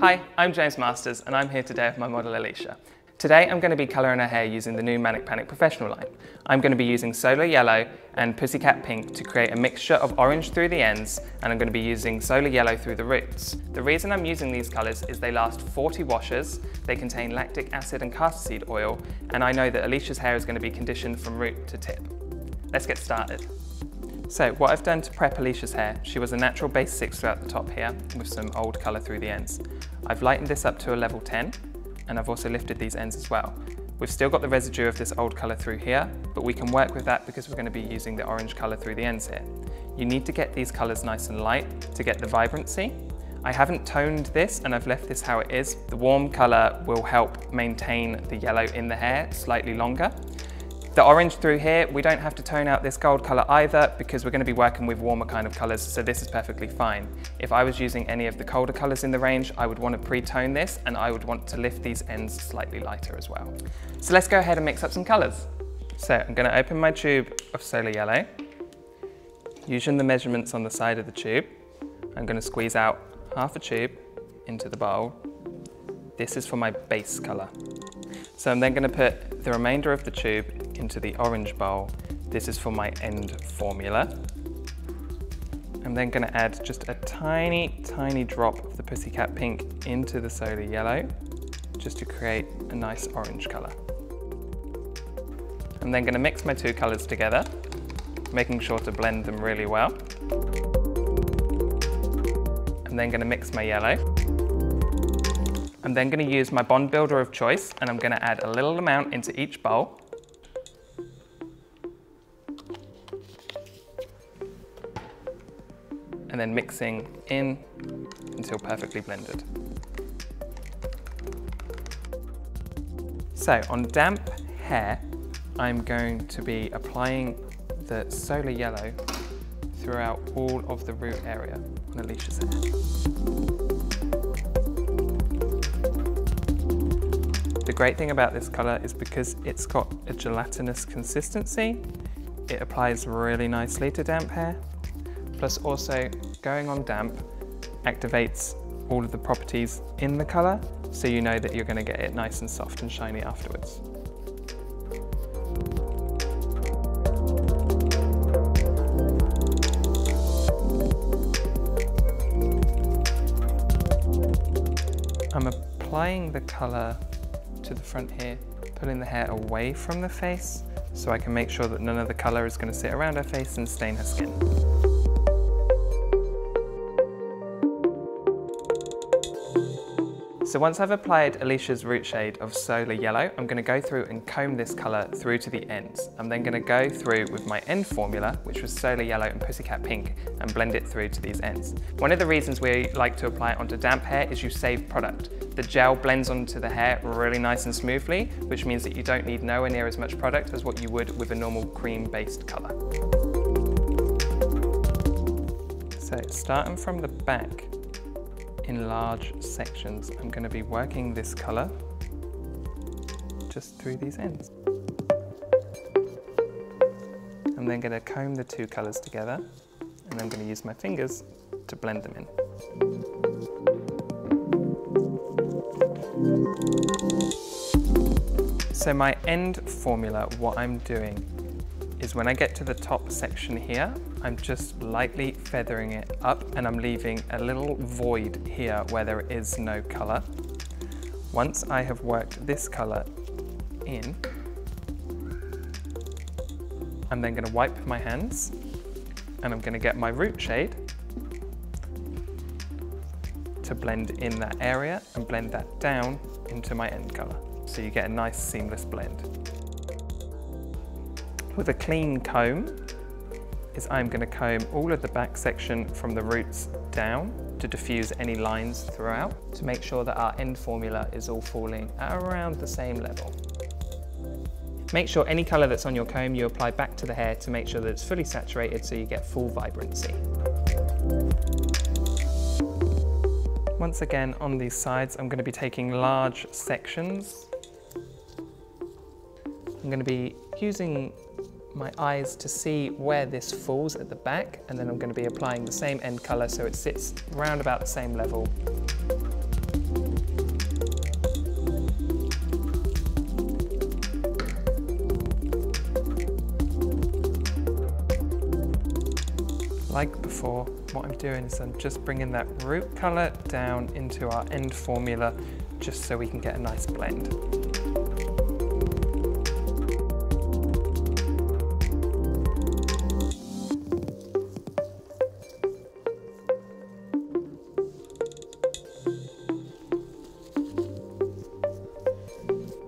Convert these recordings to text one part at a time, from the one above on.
Hi, I'm Jaymz Marsters and I'm here today with my model Alicia. Today I'm going to be colouring her hair using the new Manic Professional line. I'm going to be using Solar Yellow and Pussycat Pink to create a mixture of orange through the ends, and I'm going to be using Solar Yellow through the roots. The reason I'm using these colours is they last 40 washes, they contain lactic acid and castor seed oil, and I know that Alicia's hair is going to be conditioned from root to tip. Let's get started. So what I've done to prep Alicia's hair, she was a natural base 6 throughout the top here with some old colour through the ends. I've lightened this up to a level 10 and I've also lifted these ends as well. We've still got the residue of this old colour through here, but we can work with that because we're going to be using the orange colour through the ends here. You need to get these colours nice and light to get the vibrancy. I haven't toned this and I've left this how it is. The warm colour will help maintain the yellow in the hair slightly longer. The orange through here, we don't have to tone out this gold colour either because we're going to be working with warmer kind of colours, so this is perfectly fine. If I was using any of the colder colours in the range, I would want to pre-tone this and I would want to lift these ends slightly lighter as well. So let's go ahead and mix up some colours. So I'm going to open my tube of Solar Yellow. Using the measurements on the side of the tube, I'm going to squeeze out half a tube into the bowl. This is for my base colour. So I'm then going to put the remainder of the tube into the orange bowl. This is for my end formula. I'm then going to add just a tiny, tiny drop of the Pussycat Pink into the Solar Yellow, just to create a nice orange colour. I'm then going to mix my two colours together, making sure to blend them really well. I'm then going to mix my yellow. I'm then going to use my bond builder of choice and I'm going to add a little amount into each bowl. And then mixing in until perfectly blended. So on damp hair, I'm going to be applying the Solar Yellow throughout all of the root area on Alicia's hair. The great thing about this colour is because it's got a gelatinous consistency, it applies really nicely to damp hair. Plus also, going on damp activates all of the properties in the colour, so you know that you're going to get it nice and soft and shiny afterwards. I'm applying the colour to the front here, pulling the hair away from the face so I can make sure that none of the colour is going to sit around her face and stain her skin. So once I've applied Alicia's root shade of Solar Yellow, I'm going to go through and comb this colour through to the ends. I'm then going to go through with my end formula, which was Solar Yellow and Pussycat Pink, and blend it through to these ends. One of the reasons we like to apply it onto damp hair is you save product. The gel blends onto the hair really nice and smoothly, which means that you don't need nowhere near as much product as what you would with a normal cream-based colour. So starting from the back, in large sections, I'm going to be working this colour just through these ends. I'm then going to comb the two colours together and I'm going to use my fingers to blend them in. So my end formula, what I'm doing is when I get to the top section here, I'm just lightly feathering it up and I'm leaving a little void here where there is no colour. Once I have worked this colour in, I'm then going to wipe my hands and I'm going to get my root shade to blend in that area and blend that down into my end colour. So you get a nice seamless blend. With a clean comb, I'm going to comb all of the back section from the roots down to diffuse any lines throughout to make sure that our end formula is all falling at around the same level. Make sure any colour that's on your comb you apply back to the hair to make sure that it's fully saturated so you get full vibrancy. Once again on these sides I'm going to be taking large sections. I'm going to be using my eyes to see where this falls at the back, and then I'm going to be applying the same end colour so it sits round about the same level. Like before, what I'm doing is I'm just bringing that root colour down into our end formula just so we can get a nice blend.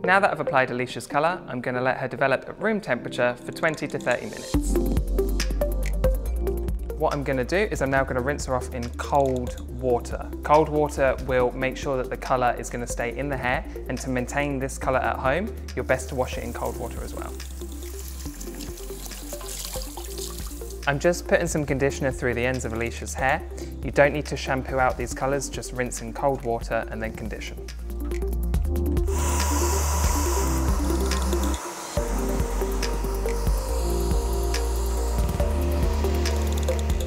Now that I've applied Alicia's colour, I'm going to let her develop at room temperature for 20 to 30 minutes. What I'm going to do is I'm now going to rinse her off in cold water. Cold water will make sure that the colour is going to stay in the hair, and to maintain this colour at home, you're best to wash it in cold water as well. I'm just putting some conditioner through the ends of Alicia's hair. You don't need to shampoo out these colours, just rinse in cold water and then condition.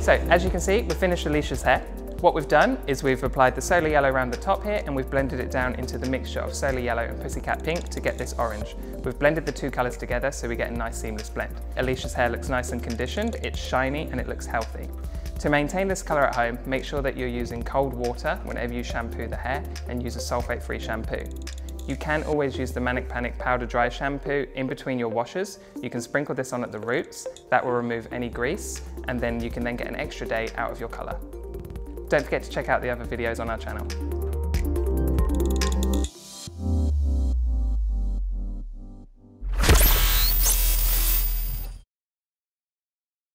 So, as you can see, we've finished Alicia's hair. What we've done is we've applied the solar yellow around the top here, and we've blended it down into the mixture of solar yellow and pussycat pink to get this orange. We've blended the two colours together so we get a nice seamless blend. Alicia's hair looks nice and conditioned, it's shiny and it looks healthy. To maintain this colour at home, make sure that you're using cold water whenever you shampoo the hair, and use a sulfate-free shampoo. You can always use the Manic powder dry shampoo in between your washes. You can sprinkle this on at the roots, that will remove any grease, and then you can then get an extra day out of your colour. Don't forget to check out the other videos on our channel.